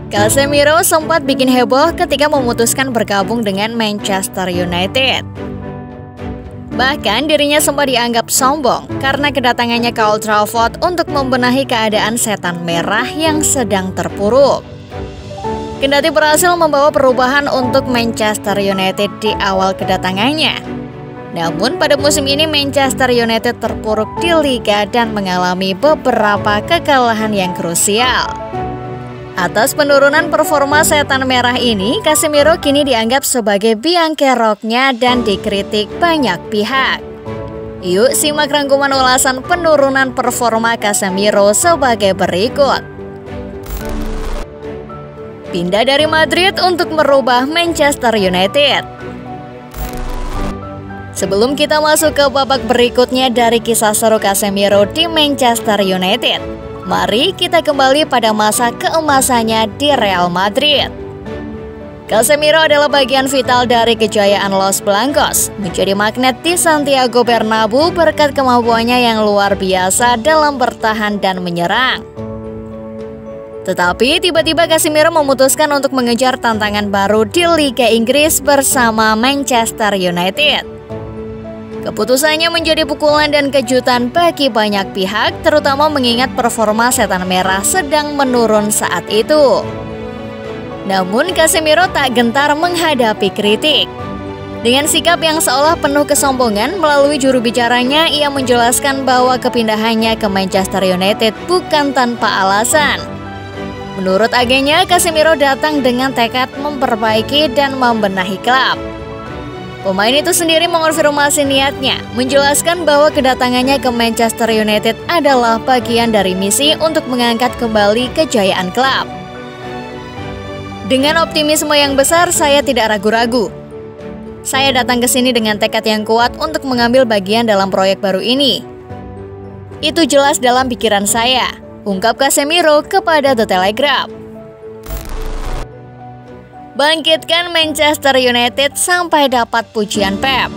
Casemiro sempat bikin heboh ketika memutuskan bergabung dengan Manchester United. Bahkan dirinya sempat dianggap sombong karena kedatangannya ke Old Trafford untuk membenahi keadaan setan merah yang sedang terpuruk. Kendati berhasil membawa perubahan untuk Manchester United di awal kedatangannya, namun pada musim ini Manchester United terpuruk di Liga dan mengalami beberapa kekalahan yang krusial. Atas penurunan performa setan merah ini, Casemiro kini dianggap sebagai biang keroknya dan dikritik banyak pihak. Yuk simak rangkuman ulasan penurunan performa Casemiro sebagai berikut. Pindah dari Madrid untuk merubah Manchester United. Sebelum kita masuk ke babak berikutnya dari kisah seru Casemiro di Manchester United, mari kita kembali pada masa keemasannya di Real Madrid. Casemiro adalah bagian vital dari kejayaan Los Blancos, menjadi magnet di Santiago Bernabeu berkat kemampuannya yang luar biasa dalam bertahan dan menyerang. Tetapi tiba-tiba Casemiro memutuskan untuk mengejar tantangan baru di Liga Inggris bersama Manchester United. Keputusannya menjadi pukulan dan kejutan bagi banyak pihak, terutama mengingat performa setan merah sedang menurun saat itu. Namun Casemiro tak gentar menghadapi kritik. Dengan sikap yang seolah penuh kesombongan, melalui juru bicaranya ia menjelaskan bahwa kepindahannya ke Manchester United bukan tanpa alasan. Menurut agennya, Casemiro datang dengan tekad memperbaiki dan membenahi klub. Pemain itu sendiri mengonfirmasi niatnya, menjelaskan bahwa kedatangannya ke Manchester United adalah bagian dari misi untuk mengangkat kembali kejayaan klub. Dengan optimisme yang besar, saya tidak ragu-ragu. Saya datang ke sini dengan tekad yang kuat untuk mengambil bagian dalam proyek baru ini. Itu jelas dalam pikiran saya, ungkap Casemiro kepada The Telegraph. Bangkitkan Manchester United sampai dapat pujian Pep.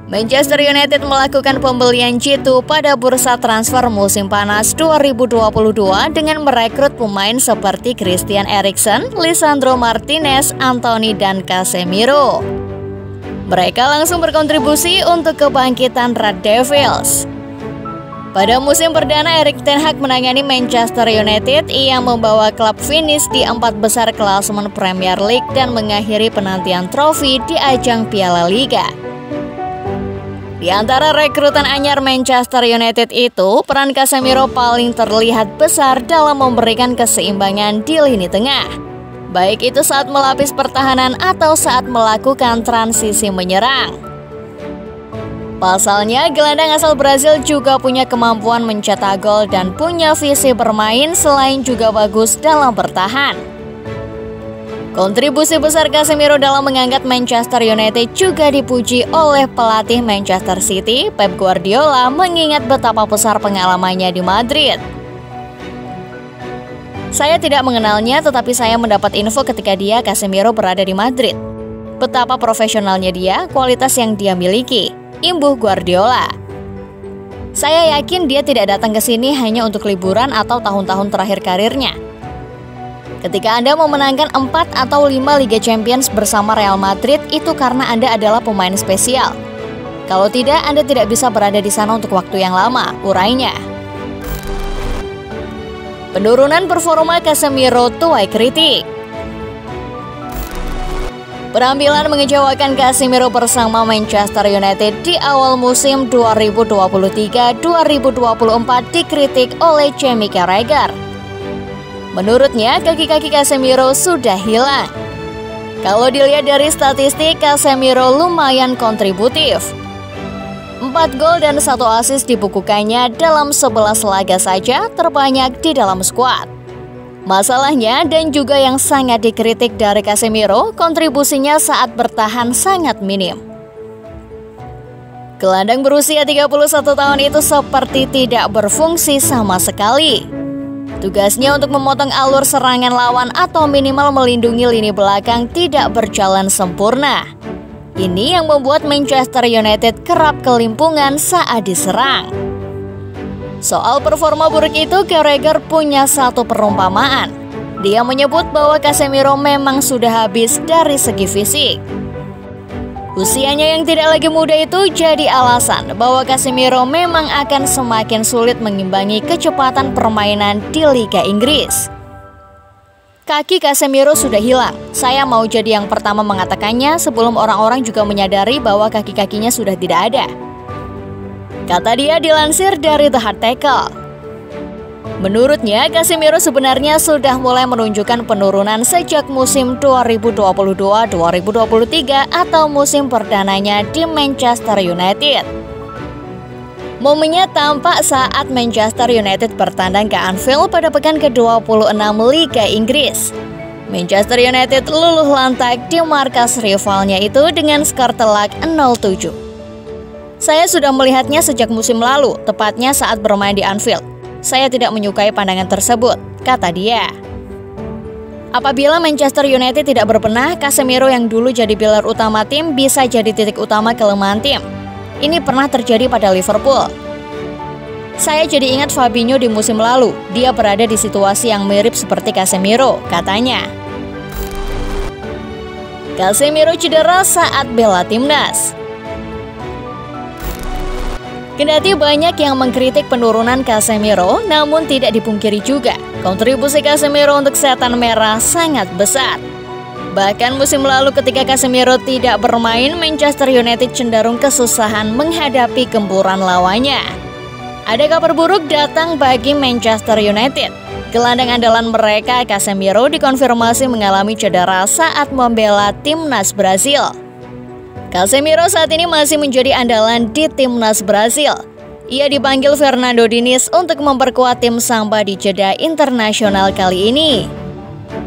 Manchester United melakukan pembelian jitu pada bursa transfer musim panas 2022 dengan merekrut pemain seperti Christian Eriksen, Lisandro Martinez, Anthony, dan Casemiro. Mereka langsung berkontribusi untuk kebangkitan Red Devils. Pada musim perdana Erik ten Hag menangani Manchester United, ia membawa klub finish di 4 besar klasemen Premier League dan mengakhiri penantian trofi di ajang Piala Liga. Di antara rekrutan anyar Manchester United itu, peran Casemiro paling terlihat besar dalam memberikan keseimbangan di lini tengah, baik itu saat melapis pertahanan atau saat melakukan transisi menyerang. Pasalnya, gelandang asal Brazil juga punya kemampuan mencetak gol dan punya visi bermain selain juga bagus dalam bertahan. Kontribusi besar Casemiro dalam mengangkat Manchester United juga dipuji oleh pelatih Manchester City, Pep Guardiola, mengingat betapa besar pengalamannya di Madrid. Saya tidak mengenalnya, tetapi saya mendapat info ketika Casemiro berada di Madrid. Betapa profesionalnya dia, kualitas yang dia miliki, imbuh Guardiola. Saya yakin dia tidak datang ke sini hanya untuk liburan atau tahun-tahun terakhir karirnya. Ketika Anda memenangkan 4 atau 5 Liga Champions bersama Real Madrid, itu karena Anda adalah pemain spesial. Kalau tidak, Anda tidak bisa berada di sana untuk waktu yang lama, urainya. Penurunan performa Casemiro tuai kritik. Penampilan mengecewakan Casemiro bersama Manchester United di awal musim 2023-2024 dikritik oleh Jamie Carragher. Menurutnya, kaki-kaki Casemiro sudah hilang. Kalau dilihat dari statistik, Casemiro lumayan kontributif. 4 gol dan 1 assist dibukukannya dalam 11 laga saja, terbanyak di dalam skuad. Masalahnya, dan juga yang sangat dikritik dari Casemiro, kontribusinya saat bertahan sangat minim. Gelandang berusia 31 tahun itu seperti tidak berfungsi sama sekali. Tugasnya untuk memotong alur serangan lawan atau minimal melindungi lini belakang tidak berjalan sempurna. Ini yang membuat Manchester United kerap kelimpungan saat diserang. Soal performa buruk itu, Carragher punya satu perumpamaan. Dia menyebut bahwa Casemiro memang sudah habis dari segi fisik. Usianya yang tidak lagi muda itu jadi alasan bahwa Casemiro memang akan semakin sulit mengimbangi kecepatan permainan di Liga Inggris. Kaki Casemiro sudah hilang. Saya mau jadi yang pertama mengatakannya sebelum orang-orang juga menyadari bahwa kaki-kakinya sudah tidak ada, kata dia dilansir dari The Hard Tackle. Menurutnya, Casemiro sebenarnya sudah mulai menunjukkan penurunan sejak musim 2022-2023 atau musim perdananya di Manchester United. Momennya tampak saat Manchester United bertandang ke Anfield pada pekan ke-26 Liga Inggris. Manchester United luluh lantak di markas rivalnya itu dengan skor telak 0-7. Saya sudah melihatnya sejak musim lalu, tepatnya saat bermain di Anfield. Saya tidak menyukai pandangan tersebut, kata dia. Apabila Manchester United tidak berbenah, Casemiro yang dulu jadi pilar utama tim bisa jadi titik utama kelemahan tim. Ini pernah terjadi pada Liverpool. Saya jadi ingat Fabinho di musim lalu. Dia berada di situasi yang mirip seperti Casemiro, katanya. Casemiro cedera saat bela timnas. Kendati banyak yang mengkritik penurunan Casemiro, namun tidak dipungkiri juga, kontribusi Casemiro untuk setan merah sangat besar. Bahkan musim lalu ketika Casemiro tidak bermain, Manchester United cenderung kesusahan menghadapi gempuran lawannya. Ada kabar buruk datang bagi Manchester United. Gelandang andalan mereka, Casemiro, dikonfirmasi mengalami cedera saat membela timnas Brasil. Casemiro saat ini masih menjadi andalan di timnas Brasil. Ia dipanggil Fernando Diniz untuk memperkuat tim Samba di jeda internasional kali ini.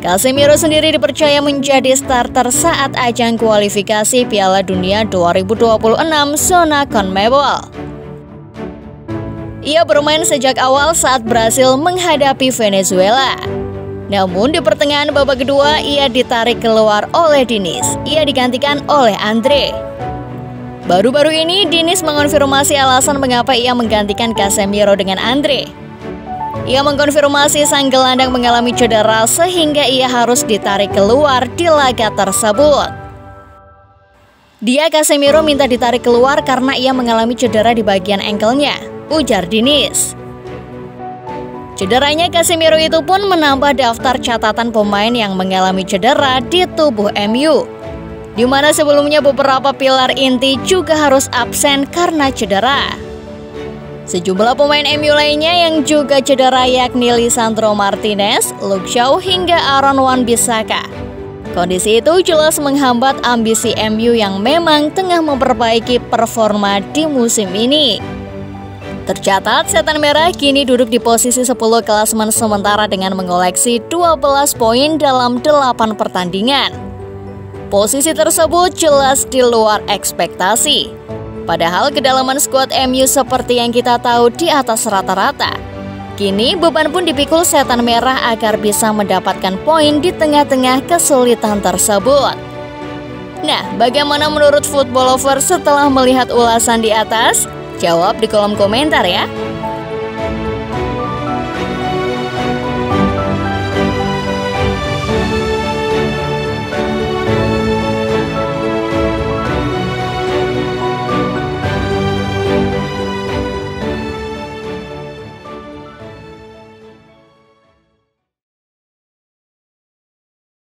Casemiro sendiri dipercaya menjadi starter saat ajang kualifikasi Piala Dunia 2026 zona CONMEBOL. Ia bermain sejak awal saat Brasil menghadapi Venezuela. Namun di pertengahan babak kedua ia ditarik keluar oleh Diniz. Ia digantikan oleh Andre. Baru-baru ini Diniz mengonfirmasi alasan mengapa ia menggantikan Casemiro dengan Andre. Ia mengkonfirmasi sang gelandang mengalami cedera sehingga ia harus ditarik keluar di laga tersebut. Casemiro minta ditarik keluar karena ia mengalami cedera di bagian ankle-nya, ujar Diniz. Cederanya Casemiro itu pun menambah daftar catatan pemain yang mengalami cedera di tubuh MU, di mana sebelumnya beberapa pilar inti juga harus absen karena cedera. Sejumlah pemain MU lainnya yang juga cedera yakni Lisandro Martinez, Luke Shaw hingga Aaron Wan-Bissaka. Kondisi itu jelas menghambat ambisi MU yang memang tengah memperbaiki performa di musim ini. Tercatat, Setan Merah kini duduk di posisi 10 klasemen sementara dengan mengoleksi 12 poin dalam 8 pertandingan. Posisi tersebut jelas di luar ekspektasi. Padahal kedalaman skuad MU seperti yang kita tahu di atas rata-rata. Kini beban pun dipikul Setan Merah agar bisa mendapatkan poin di tengah-tengah kesulitan tersebut. Nah, bagaimana menurut Football Lover setelah melihat ulasan di atas? Jawab di kolom komentar ya.